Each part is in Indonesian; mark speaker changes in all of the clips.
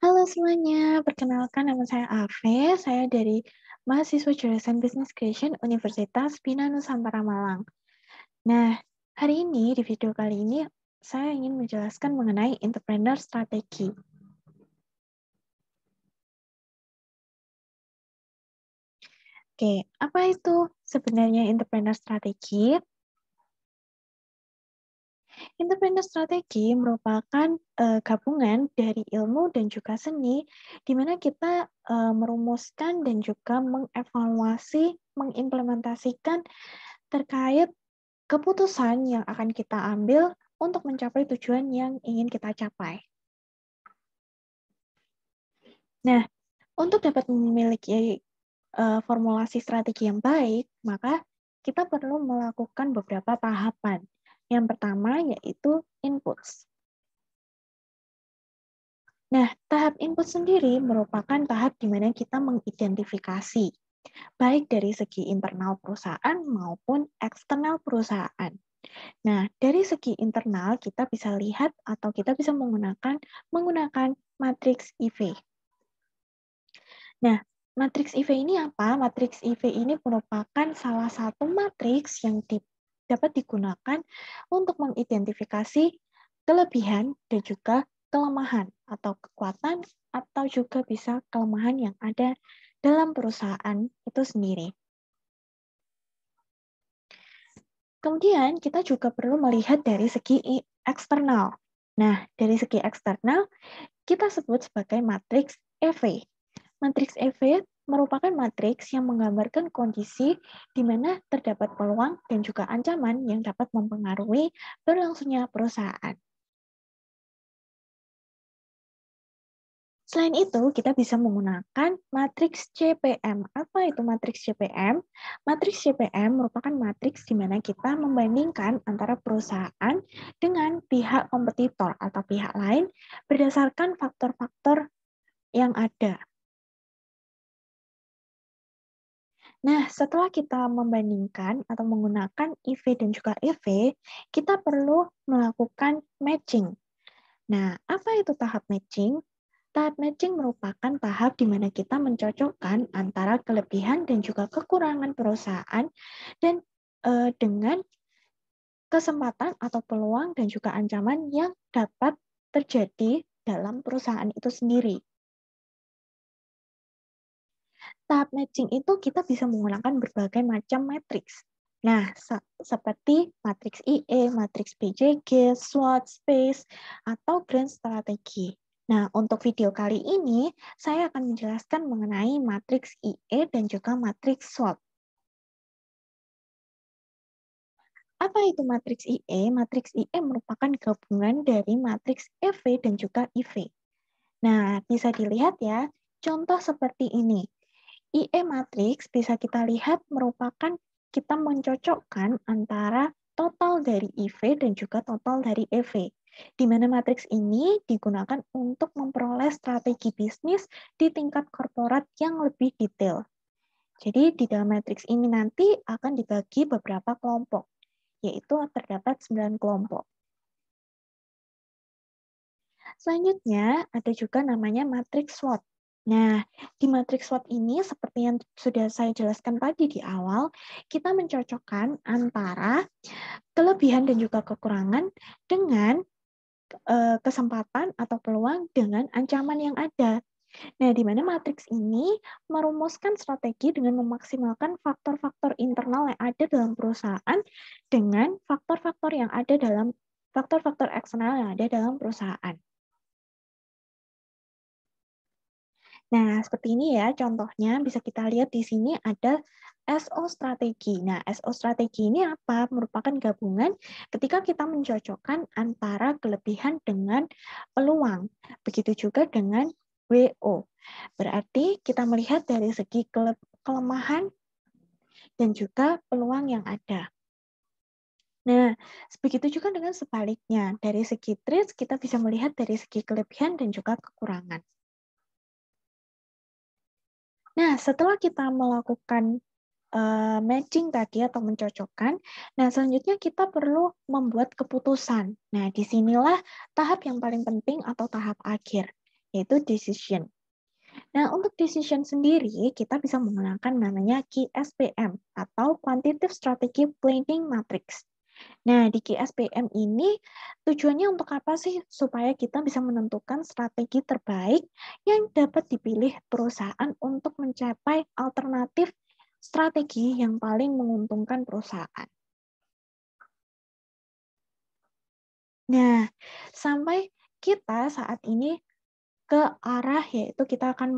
Speaker 1: Halo semuanya, perkenalkan nama saya Ave, saya dari mahasiswa jurusan Business Creation Universitas Bina Nusantara Malang. Nah, hari ini, di video kali ini, saya ingin menjelaskan mengenai entrepreneur strategi. Oke, apa itu sebenarnya entrepreneur strategi? Entrepreneur strategi merupakan gabungan dari ilmu dan juga seni, di mana kita merumuskan dan juga mengevaluasi, mengimplementasikan terkait keputusan yang akan kita ambil untuk mencapai tujuan yang ingin kita capai. Nah, untuk dapat memiliki formulasi strategi yang baik, maka kita perlu melakukan beberapa tahapan. Yang pertama yaitu inputs. Nah, tahap input sendiri merupakan tahap di mana kita mengidentifikasi, baik dari segi internal perusahaan maupun eksternal perusahaan. Nah, dari segi internal kita bisa lihat atau kita bisa menggunakan matriks IV. Nah, matriks IV ini apa? Matriks IV ini merupakan salah satu matriks yang dapat digunakan untuk mengidentifikasi kelebihan dan juga kelemahan atau kekuatan atau juga bisa kelemahan yang ada dalam perusahaan itu sendiri. Kemudian kita juga perlu melihat dari segi eksternal. Nah, dari segi eksternal, kita sebut sebagai matriks EV. Matriks EV merupakan matriks yang menggambarkan kondisi di mana terdapat peluang dan juga ancaman yang dapat mempengaruhi berlangsungnya perusahaan. Selain itu, kita bisa menggunakan matriks CPM. Apa itu matriks CPM? Matriks CPM merupakan matriks di mana kita membandingkan antara perusahaan dengan pihak kompetitor atau pihak lain berdasarkan faktor-faktor yang ada. Nah, setelah kita membandingkan atau menggunakan IV dan juga EV, kita perlu melakukan matching. Nah, apa itu tahap matching? Tahap matching merupakan tahap di mana kita mencocokkan antara kelebihan dan juga kekurangan perusahaan dan dengan kesempatan atau peluang dan juga ancaman yang dapat terjadi dalam perusahaan itu sendiri. Tahap matching itu kita bisa menggunakan berbagai macam matriks. Nah, seperti matriks IE, matriks BJG, SWOT, SPACE, atau grand strategi. Nah, untuk video kali ini, saya akan menjelaskan mengenai matriks IE dan juga matriks SWOT. Apa itu matriks IE? Matriks IE merupakan gabungan dari matriks EV dan juga IV. Nah, bisa dilihat ya, contoh seperti ini. IE matrix bisa kita lihat merupakan kita mencocokkan antara total dari IV dan juga total dari EV, di mana matriks ini digunakan untuk memperoleh strategi bisnis di tingkat korporat yang lebih detail. Jadi di dalam matriks ini nanti akan dibagi beberapa kelompok, yaitu terdapat 9 kelompok. Selanjutnya ada juga namanya matriks SWOT. Nah, di matriks SWOT ini seperti yang sudah saya jelaskan tadi di awal, kita mencocokkan antara kelebihan dan juga kekurangan dengan kesempatan atau peluang dengan ancaman yang ada. Nah, di mana matriks ini merumuskan strategi dengan memaksimalkan faktor-faktor internal yang ada dalam perusahaan dengan faktor-faktor yang ada dalam faktor-faktor eksternal yang ada dalam perusahaan. Nah, seperti ini ya contohnya, bisa kita lihat di sini ada SO strategi. Nah, SO strategi ini apa? Merupakan gabungan ketika kita mencocokkan antara kelebihan dengan peluang. Begitu juga dengan WO. Berarti kita melihat dari segi kelemahan dan juga peluang yang ada. Nah, begitu juga dengan sebaliknya. Dari segi traits, kita bisa melihat dari segi kelebihan dan juga kekurangan. Nah, setelah kita melakukan matching tadi atau mencocokkan, nah selanjutnya kita perlu membuat keputusan. Nah, disinilah tahap yang paling penting atau tahap akhir, yaitu decision. Nah, untuk decision sendiri, kita bisa menggunakan namanya QSPM atau Quantitative Strategy Planning Matrix. Nah, di QSPM ini tujuannya untuk apa sih? Supaya kita bisa menentukan strategi terbaik yang dapat dipilih perusahaan untuk mencapai alternatif strategi yang paling menguntungkan perusahaan. Nah, sampai kita saat ini ke arah yaitu kita akan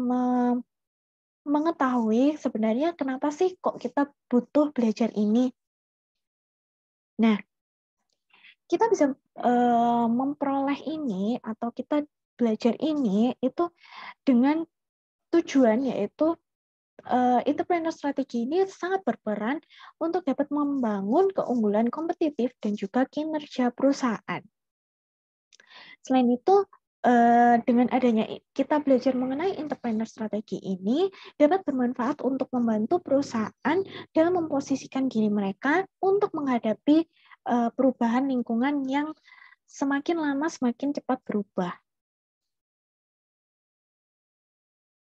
Speaker 1: mengetahui sebenarnya kenapa sih kok kita butuh belajar ini. Nah, kita bisa memperoleh ini atau kita belajar ini itu dengan tujuan yaitu entrepreneur strategi ini sangat berperan untuk dapat membangun keunggulan kompetitif dan juga kinerja perusahaan. Selain itu, dengan adanya kita belajar mengenai entrepreneur strategi ini dapat bermanfaat untuk membantu perusahaan dalam memposisikan diri mereka untuk menghadapi perubahan lingkungan yang semakin lama semakin cepat berubah.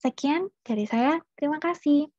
Speaker 1: Sekian dari saya, terima kasih.